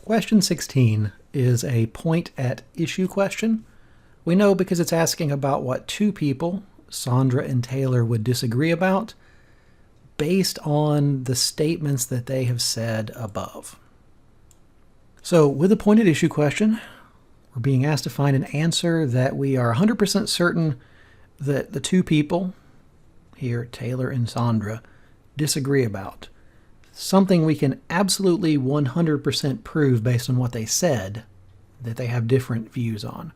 Question 16 is a point at issue question. We know because it's asking about what two people, Sandra and Taylor, would disagree about based on the statements that they have said above. So with a point at issue question, we're being asked to find an answer that we are 100% certain that the two people, here Taylor and Sandra, disagree about. Something we can absolutely 100% prove based on what they said that they have different views on.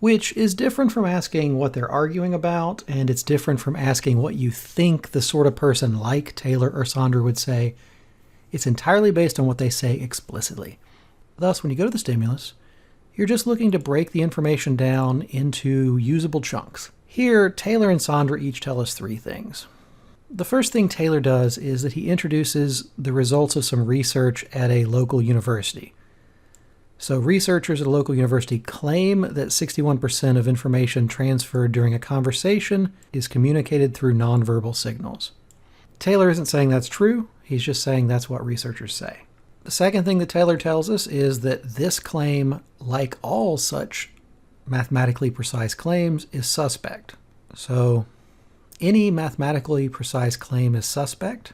Which is different from asking what they're arguing about, and it's different from asking what you think the sort of person like Taylor or Sandra would say. It's entirely based on what they say explicitly. Thus, when you go to the stimulus, you're just looking to break the information down into usable chunks. Here, Taylor and Sandra each tell us three things. The first thing Taylor does is that he introduces the results of some research at a local university. So researchers at a local university claim that 61% of information transferred during a conversation is communicated through nonverbal signals. Taylor isn't saying that's true, he's just saying that's what researchers say. The second thing that Taylor tells us is that this claim, like all such mathematically precise claims, is suspect. So any mathematically precise claim is suspect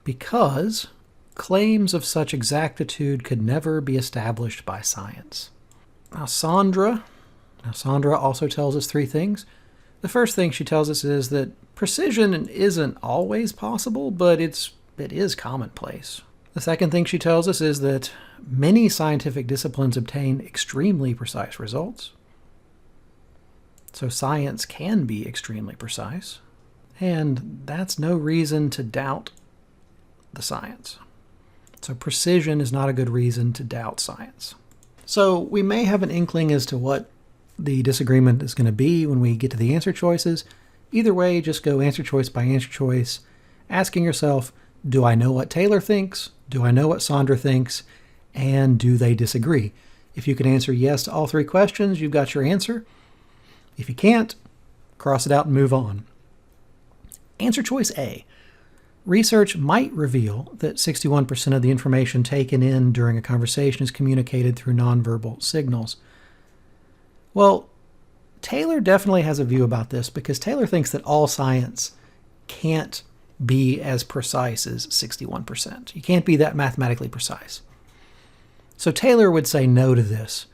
because claims of such exactitude could never be established by science. Now Sandra also tells us three things. The first thing she tells us is that precision isn't always possible, but it is commonplace. The second thing she tells us is that many scientific disciplines obtain extremely precise results. So science can be extremely precise, and that's no reason to doubt the science. So precision is not a good reason to doubt science. So we may have an inkling as to what the disagreement is going to be when we get to the answer choices. Either way, just go answer choice by answer choice, asking yourself, do I know what Taylor thinks? Do I know what Sandra thinks? And do they disagree? If you can answer yes to all three questions, you've got your answer. If you can't, cross it out and move on. Answer choice A. Research might reveal that 61% of the information taken in during a conversation is communicated through nonverbal signals. Well, Taylor definitely has a view about this because Taylor thinks that all science can't be as precise as 61%. You can't be that mathematically precise. So Taylor would say no to this.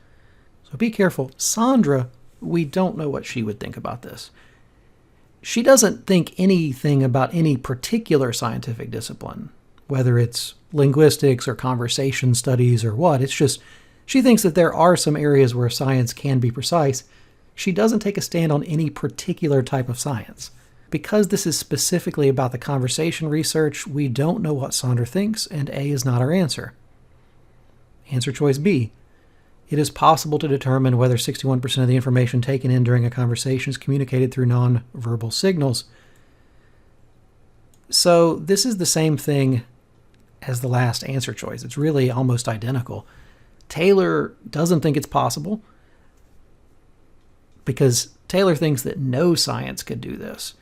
So be careful. Sandra, we don't know what she would think about this. She doesn't think anything about any particular scientific discipline, whether it's linguistics or conversation studies or what. It's just she thinks that there are some areas where science can be precise. She doesn't take a stand on any particular type of science. Because this is specifically about the conversation research, we don't know what Sandra thinks, and A is not our answer. Answer choice B. It is possible to determine whether 61% of the information taken in during a conversation is communicated through nonverbal signals. So this is the same thing as the last answer choice. It's really almost identical. Taylor doesn't think it's possible because Taylor thinks that no science could do this.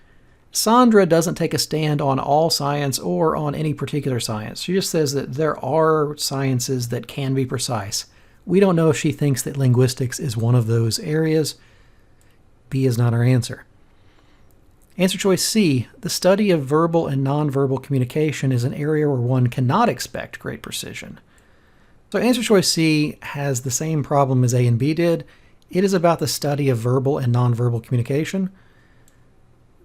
Sandra doesn't take a stand on all science or on any particular science. She just says that there are sciences that can be precise. We don't know if she thinks that linguistics is one of those areas. B is not our answer. Answer choice C, the study of verbal and nonverbal communication is an area where one cannot expect great precision. So answer choice C has the same problem as A and B did. It is about the study of verbal and nonverbal communication.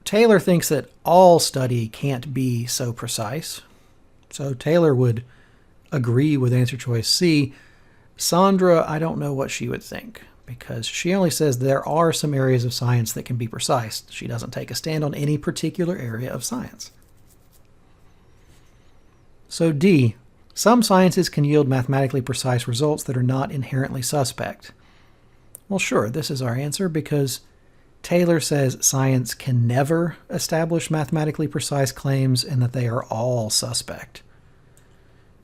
Taylor thinks that all study can't be so precise. So Taylor would agree with answer choice C. Sandra, I don't know what she would think because she only says there are some areas of science that can be precise. She doesn't take a stand on any particular area of science. So D, some sciences can yield mathematically precise results that are not inherently suspect. Well, sure, this is our answer because Taylor says science can never establish mathematically precise claims and that they are all suspect.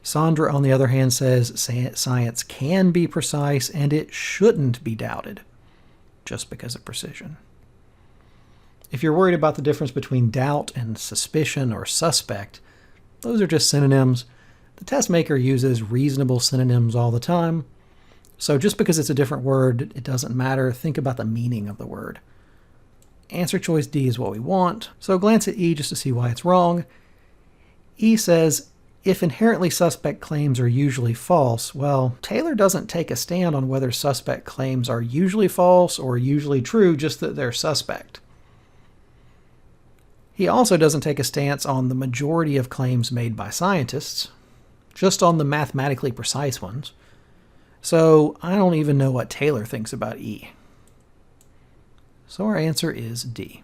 Sandra, on the other hand, says science can be precise and it shouldn't be doubted just because of precision. If you're worried about the difference between doubt and suspicion or suspect, those are just synonyms. The test maker uses reasonable synonyms all the time, so just because it's a different word, it doesn't matter. Think about the meaning of the word. Answer choice D is what we want, so glance at E just to see why it's wrong. E says, if inherently suspect claims are usually false, well, Taylor doesn't take a stand on whether suspect claims are usually false or usually true, just that they're suspect. He also doesn't take a stance on the majority of claims made by scientists, just on the mathematically precise ones. So I don't even know what Taylor thinks about E. So our answer is D.